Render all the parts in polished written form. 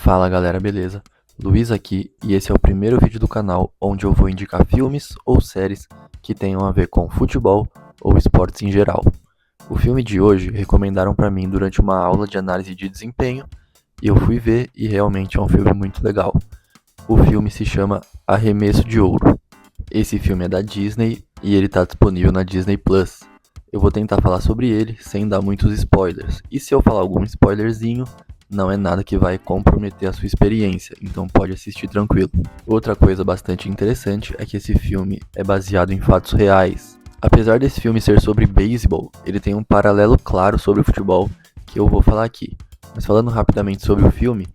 Fala galera, beleza? Luiz aqui e esse é o primeiro vídeo do canal onde eu vou indicar filmes ou séries que tenham a ver com futebol ou esportes em geral. O filme de hoje recomendaram pra mim durante uma aula de análise de desempenho e eu fui ver e realmente é um filme muito legal. O filme se chama Arremesso de Ouro. Esse filme é da Disney e ele tá disponível na Disney Plus. Eu vou tentar falar sobre ele sem dar muitos spoilers. E se eu falar algum spoilerzinho, não é nada que vai comprometer a sua experiência, então pode assistir tranquilo. Outra coisa bastante interessante é que esse filme é baseado em fatos reais. Apesar desse filme ser sobre beisebol, ele tem um paralelo claro sobre o futebol que eu vou falar aqui. Mas falando rapidamente sobre o filme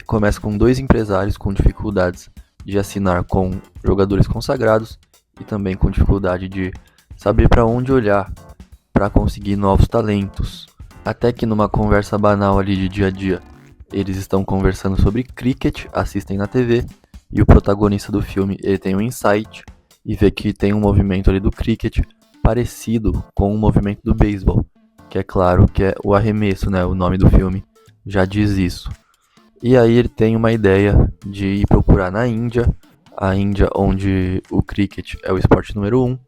começa com dois empresários com dificuldades de assinar com jogadores consagrados e também com dificuldade de saber para onde olhar para conseguir novos talentos. Até que numa conversa banal ali de dia a dia, eles estão conversando sobre cricket, assistem na TV, e o protagonista do filme ele tem um insight e vê que tem um movimento ali do cricket parecido com o movimento do beisebol, que é claro que é o arremesso, né? O nome do filme já diz isso. E aí ele tem uma ideia de ir procurar na Índia, a Índia onde o cricket é o esporte número 1.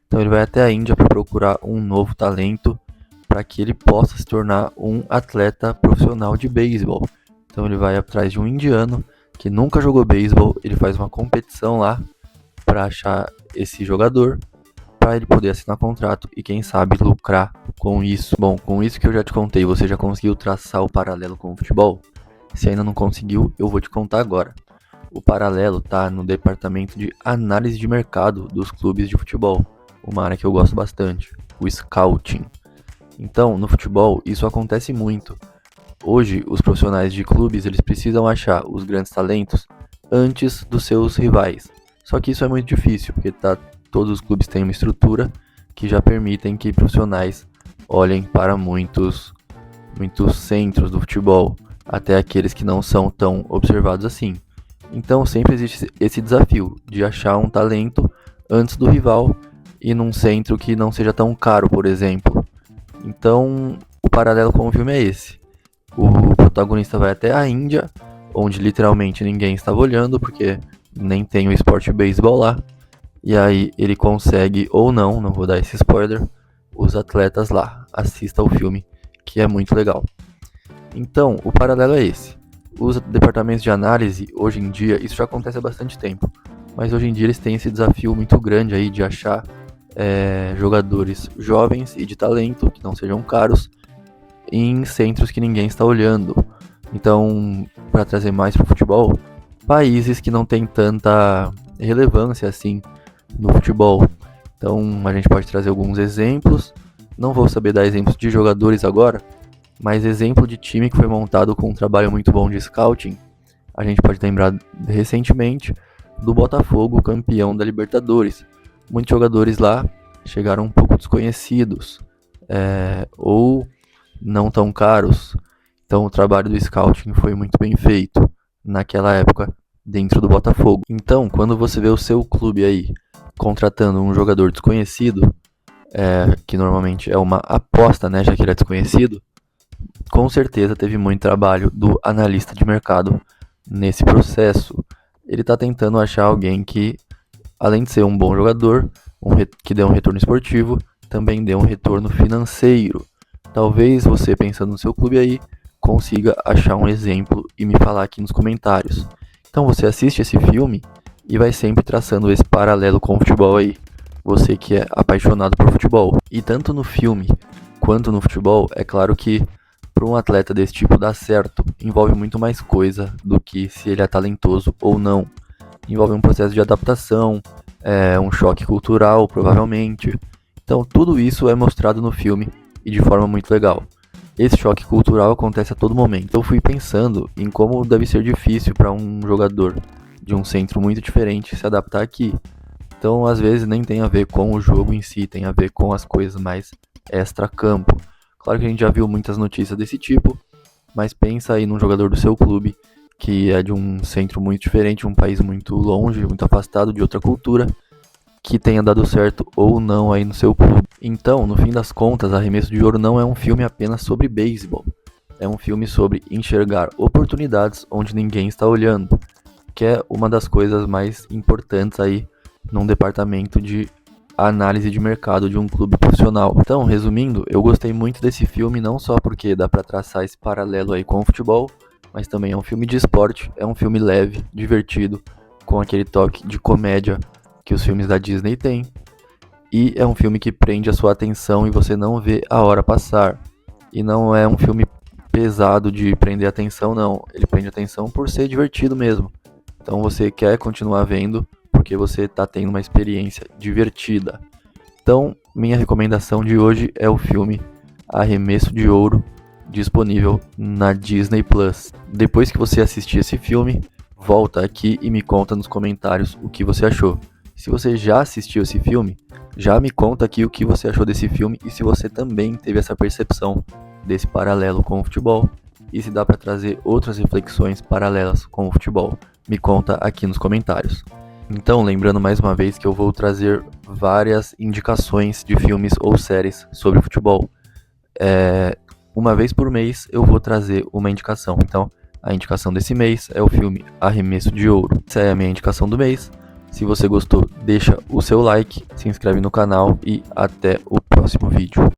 Então ele vai até a Índia para procurar um novo talento para que ele possa se tornar um atleta profissional de beisebol. Então ele vai atrás de um indiano que nunca jogou beisebol, ele faz uma competição lá para achar esse jogador, para ele poder assinar contrato e quem sabe lucrar com isso. Bom, com isso que eu já te contei, você já conseguiu traçar o paralelo com o futebol? Se ainda não conseguiu, eu vou te contar agora. O paralelo tá no departamento de análise de mercado dos clubes de futebol, uma área que eu gosto bastante, o scouting. Então, no futebol, isso acontece muito. Hoje, os profissionais de clubes eles precisam achar os grandes talentos antes dos seus rivais. Só que isso é muito difícil, porque todos os clubes têm uma estrutura que já permitem que profissionais olhem para muitos centros do futebol, até aqueles que não são tão observados assim. Então, sempre existe esse desafio de achar um talento antes do rival e num centro que não seja tão caro, por exemplo. Então, o paralelo com o filme é esse. O protagonista vai até a Índia, onde literalmente ninguém estava olhando, porque nem tem o esporte beisebol lá. E aí ele consegue, ou não vou dar esse spoiler, os atletas lá. Assista ao filme, que é muito legal. Então, o paralelo é esse. Os departamentos de análise, hoje em dia, isso já acontece há bastante tempo, mas hoje em dia eles têm esse desafio muito grande aí de achar jogadores jovens e de talento, que não sejam caros, em centros que ninguém está olhando. Então, para trazer mais para o futebol, países que não têm tanta relevância assim no futebol. Então, a gente pode trazer alguns exemplos. Não vou saber dar exemplos de jogadores agora, mas exemplo de time que foi montado com um trabalho muito bom de scouting. A gente pode lembrar recentemente do Botafogo, campeão da Libertadores. Muitos jogadores lá chegaram um pouco desconhecidos ou não tão caros. Então o trabalho do scouting foi muito bem feito naquela época dentro do Botafogo. Então quando você vê o seu clube aí contratando um jogador desconhecido, que normalmente é uma aposta, né, já que ele é desconhecido, com certeza teve muito trabalho do analista de mercado nesse processo. Ele está tentando achar alguém que, além de ser um bom jogador, que dê um retorno esportivo, também dê um retorno financeiro. Talvez você, pensando no seu clube aí, consiga achar um exemplo e me falar aqui nos comentários. Então você assiste esse filme e vai sempre traçando esse paralelo com o futebol aí. Você que é apaixonado por futebol. E tanto no filme quanto no futebol, é claro que para um atleta desse tipo dar certo, envolve muito mais coisa do que se ele é talentoso ou não. Envolve um processo de adaptação, um choque cultural, provavelmente. Então, tudo isso é mostrado no filme e de forma muito legal. Esse choque cultural acontece a todo momento. Eu fui pensando em como deve ser difícil para um jogador de um centro muito diferente se adaptar aqui. Então, às vezes, nem tem a ver com o jogo em si, tem a ver com as coisas mais extra-campo. Claro que a gente já viu muitas notícias desse tipo, mas pensa aí num jogador do seu clube que é de um centro muito diferente, um país muito longe, muito afastado de outra cultura, que tenha dado certo ou não aí no seu clube. Então, no fim das contas, Arremesso de Ouro não é um filme apenas sobre beisebol. é um filme sobre enxergar oportunidades onde ninguém está olhando, que é uma das coisas mais importantes aí num departamento de análise de mercado de um clube profissional. Então, resumindo, eu gostei muito desse filme não só porque dá para traçar esse paralelo aí com o futebol, mas também é um filme de esporte, é um filme leve, divertido, com aquele toque de comédia que os filmes da Disney têm, e é um filme que prende a sua atenção e você não vê a hora passar. E não é um filme pesado de prender a atenção, não. Ele prende a atenção por ser divertido mesmo. Então você quer continuar vendo porque você está tendo uma experiência divertida. Então, minha recomendação de hoje é o filme Arremesso de Ouro, disponível na Disney Plus. Depois que você assistir esse filme, volta aqui e me conta nos comentários o que você achou. Se você já assistiu esse filme, já me conta aqui o que você achou desse filme e se você também teve essa percepção desse paralelo com o futebol e se dá para trazer outras reflexões paralelas com o futebol. Me conta aqui nos comentários. Então, lembrando mais uma vez que eu vou trazer várias indicações de filmes ou séries sobre futebol. Uma vez por mês eu vou trazer uma indicação. Então, a indicação desse mês é o filme Arremesso de Ouro. Essa é a minha indicação do mês. Se você gostou, deixa o seu like, se inscreve no canal e até o próximo vídeo.